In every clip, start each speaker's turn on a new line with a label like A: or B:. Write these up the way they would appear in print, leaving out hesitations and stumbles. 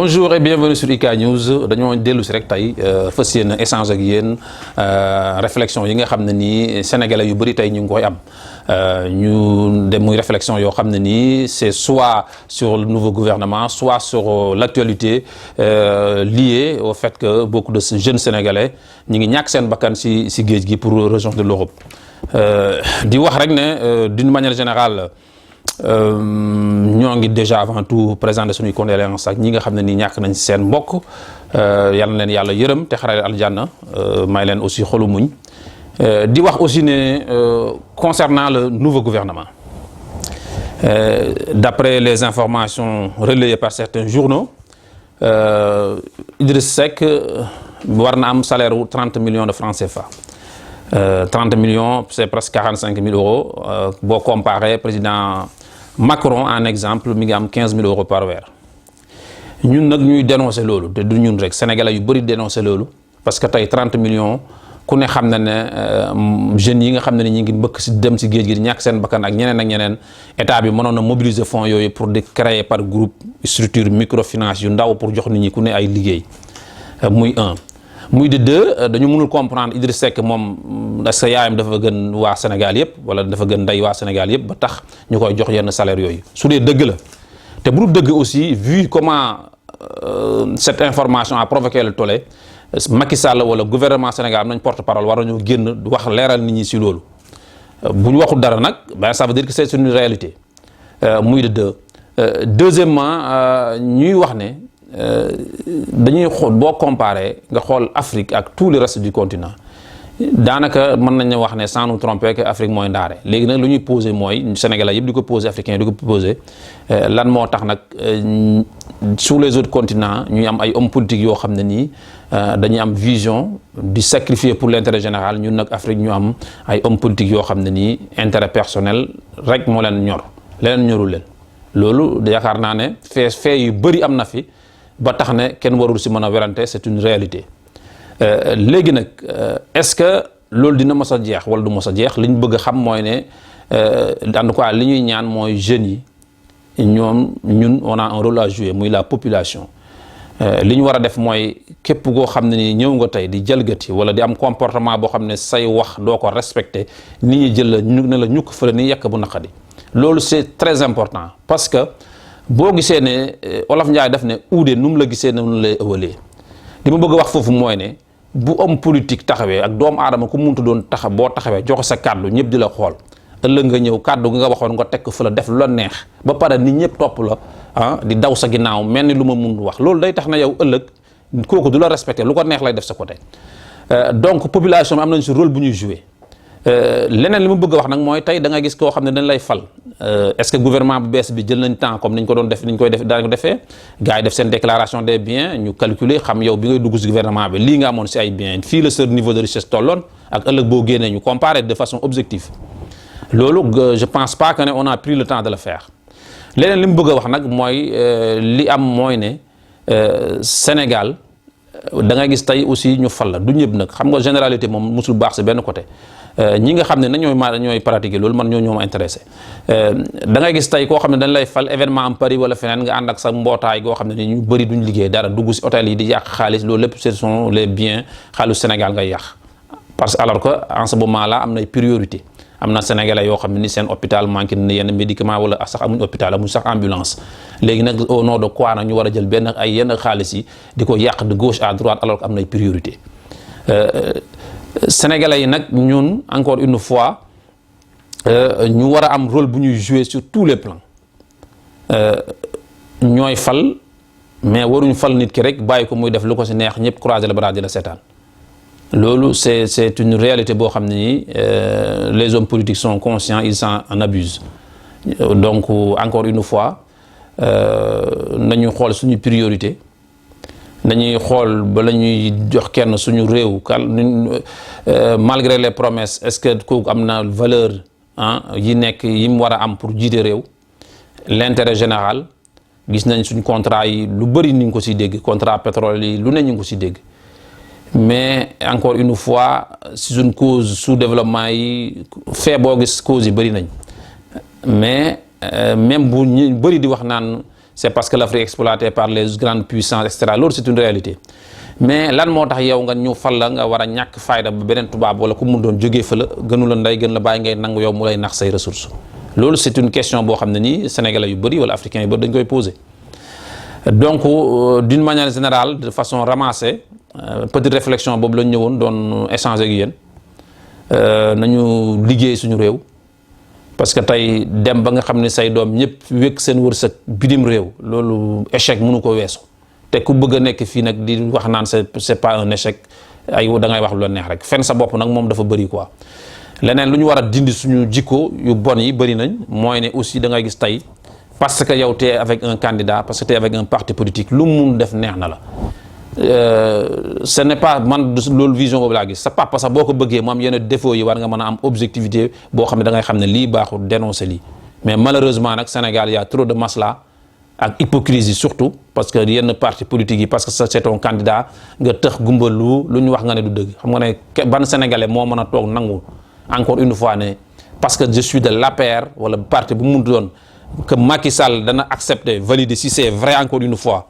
A: Bonjour et bienvenue sur IK News. Dañoo dellu si rek tey fas yéene échange ak yéen réflexion yi nga xam ne nii sénégalais yu bëri tey ñu ngi koy am ñu dem muy réflexion yoo xam ne nii c'est soit sur le nouveau gouvernement soit sur l'actualité liée au fait que beaucoup de jeunes sénégalais ñi ngi ñàkk seen bakkan si géej gi pour rejoindre l'Europe di wax rek ne d'une manière générale ñoo ngi déjà avant tout présenter suñuy condoléances ak ñi nga xam ne nii ñàkk nañ seen mbokk yal na leen yàlla yërëm te xarale aljanna may leen aussi xolu muñ di wax aussi ne concernant le nouveau gouvernement d'après les informations relayées par certains journaux Idriss Seck war na am salaire wu 30 millions de francs CFA 30 millions c'est presque 45 000 euros boo comparé président Macron en exemple mi ngi am 15 000 euros par weer ñun nag ñuy dénoncer loolu te du ñun rek sénégalais yu bëri dénoncer loolu parce que tey 30 millions ku ne xam na ne jeunes yi nga xam ne ñi ngi mbëkk si dem si géej gi di ñàkk seen bakkan ak ñeneen état bi mënoon na mobiliser fonds yooyu pour di créer par groupe structure microfinance yu ndaw pour jox nit ñi ku ne ay liggéey muy un. muy de deux dañu mënul comprendre Idriss Seck moom est-ce que yaayam dafa gën waa Sénégal yëpp wala dafa gën ndey waa Sénégal yëpp ba tax ñu koy jox yenn salaire yooyu su dee dëgg la te bu dul dëgg aussi vu comment cette information a provoqué le tollé Macky Sall wala gouvernement Sénégal am nañ porte-parole war nañoo génn wax leeral nit ñi si loolu bu ñu waxul dara nag ben ça veut dire que c'est une réalité muy de deux deuxièmement ñuy wax ne dañuy xool boo comparé nga xool Afrique ak tout le reste du continent daanaka mën nañu wax ne sans nous tromper que Afrique mooy ndaare léegi nag lu ñuy poser mooy Sénégalais yëpp di ko poser africains di ko poser lan moo tax nag sur les autres continents ñuy am ay hommes politiques yoo xam ne nii dañuy am vision di sacrifier pour l'intérêt général ñun nag Afrique ñu am ay hommes politiques yoo xam ne nii intérêt personnel rek moo leen ñor leneen ñorul leen loolu yaakaar naa ne fee yu bëri am na fi. ba tax ne kenn warul si mën a werante c'est une réalité léegi nag est-ce que loolu dina mos a jeex wala du mos a jeex li ñu bëgg a xam mooy ne en tout cas li ñuy ñaan mooy jeunes yi ñun on a un rôle à jouer muy la population li ñu war a def mooy képp koo xam ne ni ñëw nga tey di jalgati wala di am comportement boo xam ne say wax doo ko respecté nit ñi jël la ñu ne la ñukk fële ni yekk bu naqadi loolu c'est très important parce que boo gisee ne Olof Njaay daf ne uude nu mu la gisee noonu lay ëwalee li ma bëgg a wax foofu mooy ne bu homme politique taxawee ak doomu aadama ku muntu doon boo taxawee joxe sa kàddu ñëpp di la xool ëllëg nga ñëw kàddu gi nga waxoon nga teg ko fa la def lu la neex ba pare nit ñëpp topp la di daw sa ginnaaw mel ni lu ma mun wax loolu day tax na yow ëllëg kooku du la respecté lu ko neex lay def sa côté donc population bi am nañ si rôle bu ñuy jouer leneen li ma bëgg a wax nag mooy tey da nga gis koo xam ne dañ lay fal est-ce que gouvernement bu bees bi jël nañ temps comme niñ ko doon def niñ koy def daan ko defee gars yi def seen déclaration des biens ñu calculer xam yow bi ngay dugg si gouvernement bi lii nga amoon si ay biens fii la sa niveau de richesse tolloon ak ëllëg boo génnee ñu comparer de façon objective loolu je pense pas que ne on a pris le temps de le faire leneen li mu bëgg a wax nag mooy li am mooy ne Sénégal da nga gis tey aussi ñu fal la du ñëpp nag xam nga généralité moom musul baax si benn côté ñi nga xam ne ñooy pratiquer loolu man ñoo ma intéressé da ngay gis tey koo xam ne dañ lay fal événement am Paris wala feneen nga ànd ak sa mbootaay goo xam ne ñu bëri duñ liggéey dara dugg si hôtel yi di yàq xaalis loolu lépp ce sont les biens xaalis Sénégal ngay yàq parce que alors que en ce moment là am nay priorité am na sénégalais yoo xam ne ni seen hôpital manqué na yenn médicament wala sax amuñ hôpital amuñ sax ambulance léegi nag au nom de quoi nag ñu war a jël benn ay yenn xaalis yi di ko yàq de gauche à droite alors que am nay priorité sénégalais yi nag ñun encore une fois ñu war a am rôle bu ñuy jouer sur tous les plans ñooy fal mais waruñ fal nit ki rek bàyyi ko muy def lu ko si neex ñëpp croiser le bras di la seetaan loolu c'est une réalité boo xam ne nii les hommes politiques sont conscients ils s'en abusent donc encore une fois nañu xool suñu priorité dañuy xool ba la ñuy jox kenn suñu réew malgré les promesses est-ce que kooku am na valeur yi nekk yi mu war a am pour jiite réew l'intérêt général gis nañ suñ contrat yi lu bëri ni ñu ko si dégg contrat pétrole yi lu ne ñu ngi ko si dégg mais encore une fois si une cause sous-développement yi fee boo gis cause yi bëri nañ mais même bu ñu bëri di wax naan c'est parce que l'Afrique est exploitée par les grandes puissances etc. loolu c'est une réalité mais lan moo tax yow nga ñu fal la nga war a ñàkk fayda ba beneen tubaab wala ku mun doon jógee fa la gënu la ndey gën la bàyyi ngay nangu yow mu lay nax say ressources loolu c'est une question boo xam ne nii sénégalais yu bëri wala africains yu bëri dañ koy poser donc d'une manière générale de façon ramassée petite réflexion boobu la ñu ñëwoon doon échanger ak yéen nañu liggéey suñu réew parce que tey dem ba nga xam ne say doom ñëpp wékk seen wërsëg bitim réew loolu échec mënu ko weesu te ku bëgg a nekk fii nag di wax naan c'est pas un échec ay da ngay wax lu la neex rek fen sa bopp nag moom dafa bëri quoi leneen lu ñu war a dindi suñu jikko yu bon yi bëri nañ mooy ne aussi da ngay gis tey parce que yow t'es avec un candidat parce que t'es avec un parti politique lu mun def neex na la ce n'est pas man loolu vision boobu laa gis sa papa sax boo ko bëggee mu am yenn défaut yi war nga mën a am objectivité boo xam ne da ngay xam ne lii baaxul dénoncer lii mais malheureusement nag Sénégal y a trop de masla ak hypocrisie surtout parce que yenn parti politique yi parce que c'est ton candidat nga tëx gumbalu lu ñu wax nga ne du dëgg xam nga ne ban sénégalais moo mën a toog nangu encore une fois ne parce que je suis de l'APR wala parti bu mu doon que Macky Sall dana accepter valider si c'est vrai encore une fois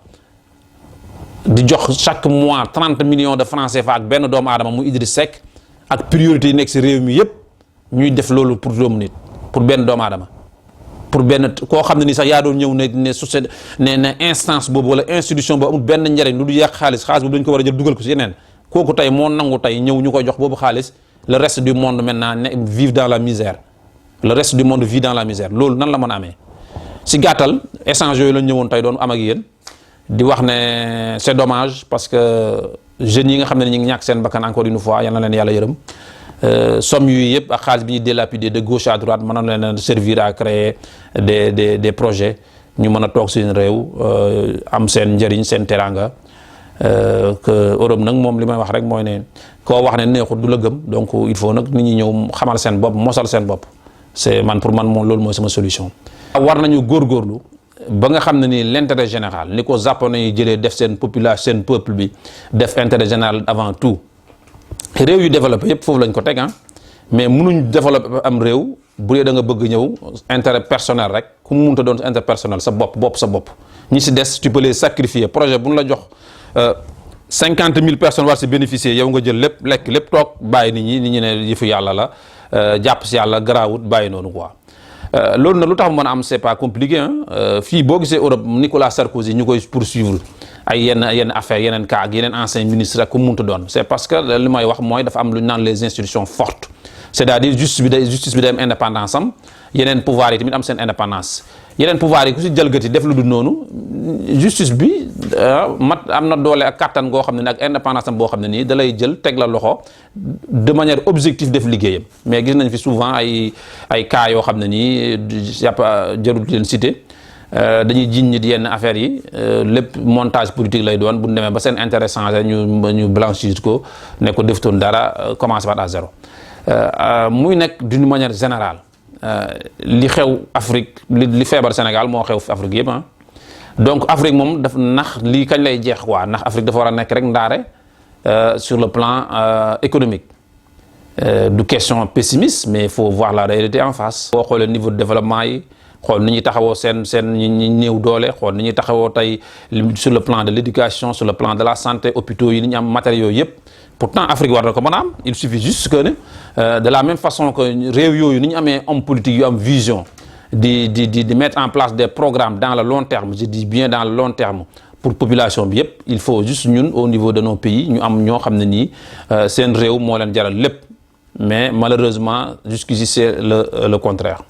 A: di jox chaque mois 30 millions de francs CFA ak benn doomu aadama mu Idriss Seck ak priorité yi nekk si réew mi yépp ñuy def loolu pour doomu nit pour benn doomu aadama pour benn koo xam ne ni sax yaa doon ñëw ne société ne instance boobu wala institution boobu amul benn njariñ lu du yàq xaalis boobu dañu ko war a jël dugal ko si yeneen kooku tey moo nangu tey ñëw ñu koy jox boobu xaalis le reste du monde maintenant vive dans la misère le reste du monde vit dans la misère loolu nan la mën a amee si gàttal échange yooyu la ñëwoon tey doon am ak yéen di wax ne c'est dommage parce que jeunes yi nga xam ne ñu ngi ñàkk seen bakkan encore une fois yal na leen yàlla yërëm somme yu yëpp ak xaalis bi ñuy délapider de gauche à droite mënoon leen servir à créer des projets ñu mën a toog seen réew am seen njëriñ seen teranga que Europe nag moom li may wax rek mooy ne koo wax ne neexut du la gëm donc il faut nag nit ñi ñëw xamal seen bopp mosal seen bopp c'est man pour man moom loolu mooy sama solution. war nañu góorgóorlu ba nga xam ne ni l'intérêt général ni ko japonais yi jëlee def seen population seen peuple bi def intérêt général avant tout réew yu développé yépp foofu lañ ko teg mais mënuñ développer am réew bu dee da nga bëgg ñëw intérêt personnel rek ku mu mënta doon intérêt personnel sa bopp sa bopp ñi si des tu peux les sacrifier projet bu ñu la jox 50 000 personnes war si bénéficier yow nga jël lépp lépp toog bàyyi nit ñi ne yëfu yàlla la jàpp si yàlla garaawut bàyyi noonu quoi loolu nag lu tax mën a am c'est pas compliqué fii boo gisee Europe Nicolas Sarkozy ñu koy poursuivre ay yenn affaires yeneen cas ak yeneen anciens ministres ak ku munta doon c'est parce que li may wax mooy dafa am lu ñu naan les institutions fortes c'est-à-dire justice bi day am indépendance am yeneen pouvoir yi tamit am seen indépendance yeneen pouvoir yi ku si jalgati def lu du noonu justice bi am na doole ak kattan goo xam ne ni ak indépendance am boo xam ne nii da lay jël teg la loxo de manière objective def liggéeyam mais gis nañ fi souvent ay cas yoo xam ne nii yàpp jarul leen cité dañuy jiñ nit yenn affaires yi lépp montage politique lay doon bu ñu demee ba seen intérêt changé ñu blanchir ko ne ko deftoon dara commencé waat à zéro muy nekk d'une manière générale li xew Afrique li feebar Sénégal moo xew Afrique yëpp donc Afrique moom daf nax lii kañ lay jeex quoi ndax Afrique dafa war a nekk rek ndaare sur le plan économique du question pessimiste mais il faut voir la réalité en face. boo xoolee niveau de développement yi xool ni ñuy taxawoo seen ñi néew doole xool ni ñuy taxawoo tey sur le plan de l'éducation sur le plan de la santé hôpitaux yi ni ñu am matériaux yëpp. pourtant Afrique war na ko mën a am il suffit juste que ne de la même façon que réew yooyu ni ñu amee homme politique yu am vision di mettre en place des programmes dans le long terme je dis bien dans le long terme pour population bi yëpp il faut juste ñun au niveau de nos pays ñu am ñoo xam ne nii seen réew moo leen jaral lépp mais malheureusement jusqu'ici c'est le contraire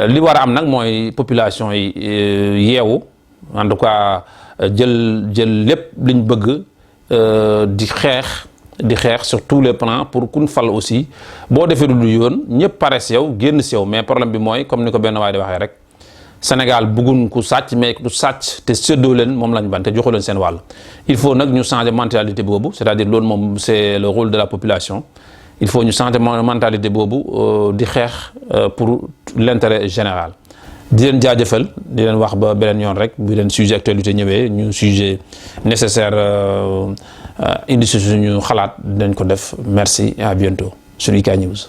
A: li war a am nag mooy population yi yeewu en tout cas jël lépp liñ bëgg di xeex sur tous les plans pour kun fal aussi boo defee lu yoon ñëpp pare si yow génn si yow mais problème bi mooy comme ni ko benn waay di waxee rek Sénégal bëggun ku sàcc mais ku sàcc te séddoo leen moom lañ ban te joxu leen seen wàll il faut nag ñu changer mentalité boobu c'est-à-dire loolu moom c'est le rôle de la population il faut ñu changer mentalité boobu di xeex pour l'intérêt général di leen jaajëfal di leen wax ba beneen yoon rek bu leen sujet actualité ñëwee ñu sujet nécessaire indi si suñu xalaat dañ ko def merci et à bientôt sur IK News.